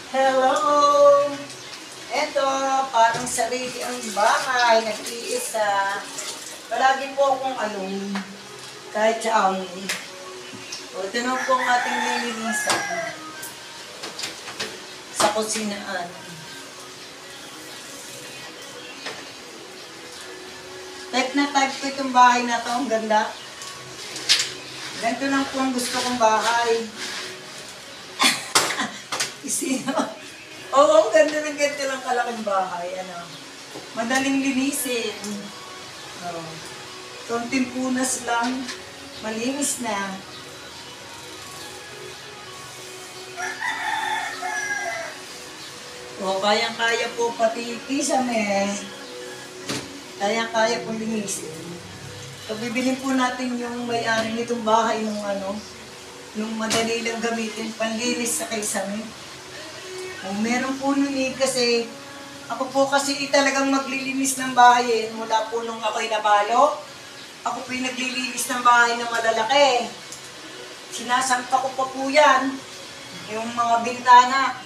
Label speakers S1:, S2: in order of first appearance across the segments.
S1: Hello! Eto, parang sarili ang bahay, nag-iisa. Palagi po akong alone, kahit sa amin. O, ito na po ang ating lilinisan sa kusinaan. Type na type ko itong bahay na to, ang ganda. Ganito lang po ang gusto kong bahay. Isino? Oo, ganda ng ganito lang kalaking bahay. Ano? Madaling linisin. Oh. Konting punas lang. Malinis na. O, kayang-kaya po pati kisame. Kayang-kaya po linisin. So, bibilin po natin yung may-ari nitong bahay nung yung madali lang gamitin panlinis sa kisame. Kung meron po nun kasi, ako po kasi talagang maglilinis ng bahay mula po nung ako'y nabalo. Ako po yung naglilinis ng bahay na malalaki. Sinasampa ko pa po yan, yung mga bintana.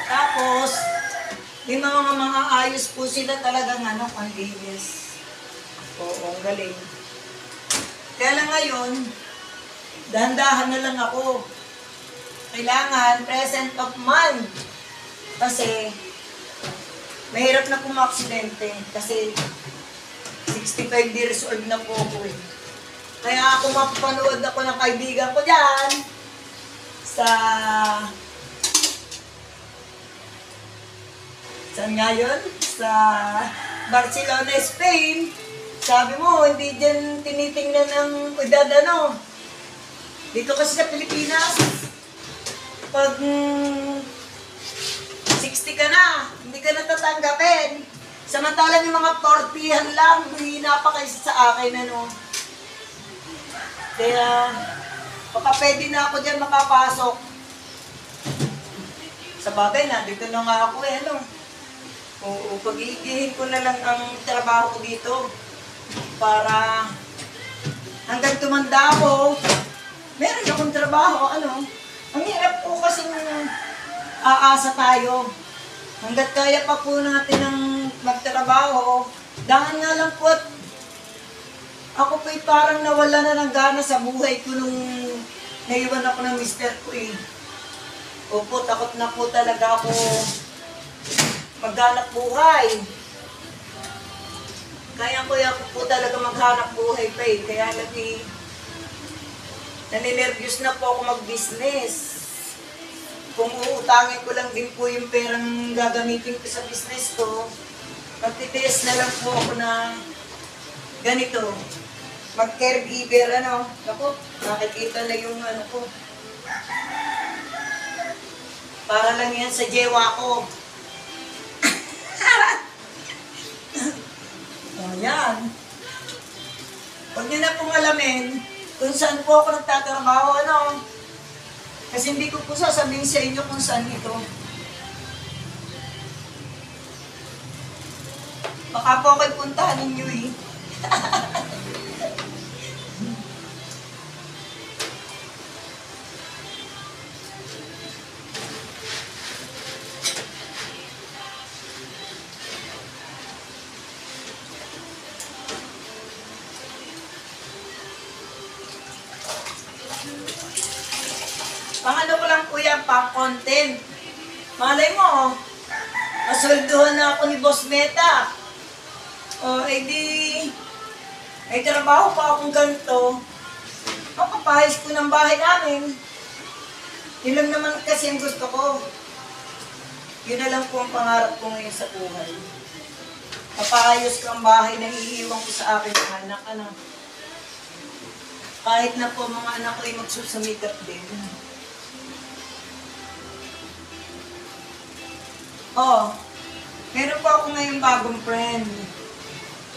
S1: Tapos, may mga ayos po sila talagang panlinis. Oo, ang galing. Kaya lang ngayon, dahan-dahan na lang ako. Kailangan present of mind. Kasi, mahirap na pumaksidente. Kasi, 65 years old na po ako eh. Kaya ako mapapanood ako ng kaibigan ko dyan sa saan nga yun? Sa Barcelona, Spain. Sabi mo, hindi dyan tinitingnan ng edad Dito kasi sa Pilipinas, pag 60 ka na, hindi ka natatanggapin. Samantalang yung mga 40-han lang, hihina pa kaysa sa akin, Kaya, baka pwede na ako dyan makapasok. Sa bagay na, dito na nga ako Oo, pag-iigihin ko na lang ang trabaho ko dito. Para hanggang tumanda ako, meron akong trabaho, Ang hirap po kasi aasa tayo. Hanggat kaya pa po natin ang magtrabaho, dahil nga lang po ako po'y parang nawala na ng gana sa buhay ko nung naiwan ako ng mister ko eh. Opo, takot na po talaga ako maghanap buhay. Kaya ako po talaga maghanap buhay pa eh. Kaya naninervyos na po ako mag-business. Kung uutangin ko lang din po yung perang gagamitin ko sa business ko, magtitiis na lang po ako na ganito. Mag-caregiver, Naku, nakikita na yung ko. Para lang yan sa jewa ko. Ayan. Huwag niyo na pong alamin kung saan po ako nagtatrabaho, Kasi hindi ko po sasabihin sa inyo kung saan ito. Baka po ako'y puntahan ninyo eh. Pang ko lang po yan, pang content. Malay mo, masoldohan na ako ni Boss Meta. O, may trabaho pa akong ganito. Makapahis ko ng bahay namin. Yun lang naman kasi ang gusto ko. Yun na lang po ang pangarap ko ngayon sa buhay. Papaayos ko ang bahay na iiwan ko sa akin ng anak, Kahit na po mga anak ko ay magsusumikap din. Meron po ako ngayon bagong friend.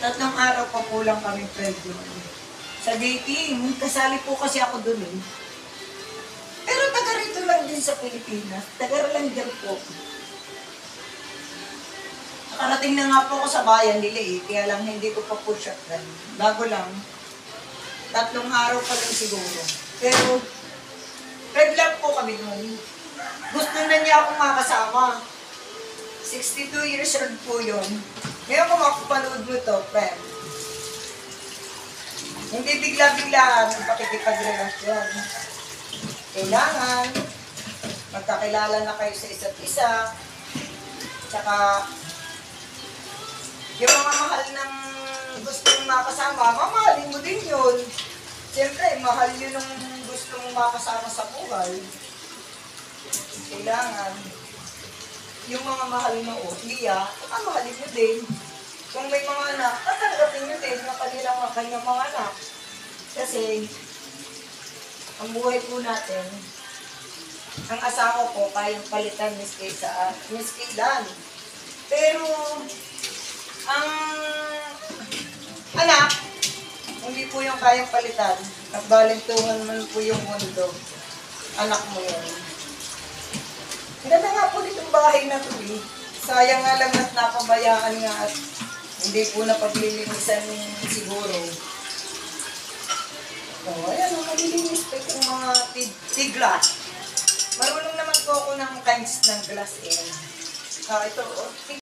S1: 3 araw pa po lang kami friend doon. Sa dating, kasali po kasi ako doon eh. Pero taga rito lang din sa Pilipinas. Taga lang din po. Nakarating na nga po ako sa bayan nila eh. Kaya lang hindi ko pa po shotgun. Bago lang. 3 araw pa lang siguro. Pero, friend lang po kami doon. Gusto na niya akong makasama. 62 years old po yun. Ngayon kung makapanood mo to, friend. Hindi bigla-biglaan ang pakikipagrelasyon. Kailangan, magkakilala na kayo sa isa't isa. Tsaka, yung mga mahal ng gustong makasama, mamahalin mo din yun. Siyempre, mahal yun ng gustong makasama sa buhay. Kailangan, yung mga mahal mo o iya, mahalin mo din. Kung may mga anak, tatanggapin nyo din na kanilang kanyang mga anak. Kasi, ang buhay po natin, ang asawa ko kayang palitan miski lang. Pero, ang anak, hindi po yung kayang palitan. Nagbalintungan man po yung mundo. Anak mo yun. Ganda nga po ditong bahay na to eh. Sayang nga lang at napabayaan nga at hindi po napaglilinisan siguro. Ayan, malilinis pa itong mga tiglas. Marunong naman po ako ng kinds ng glass eh. Ito,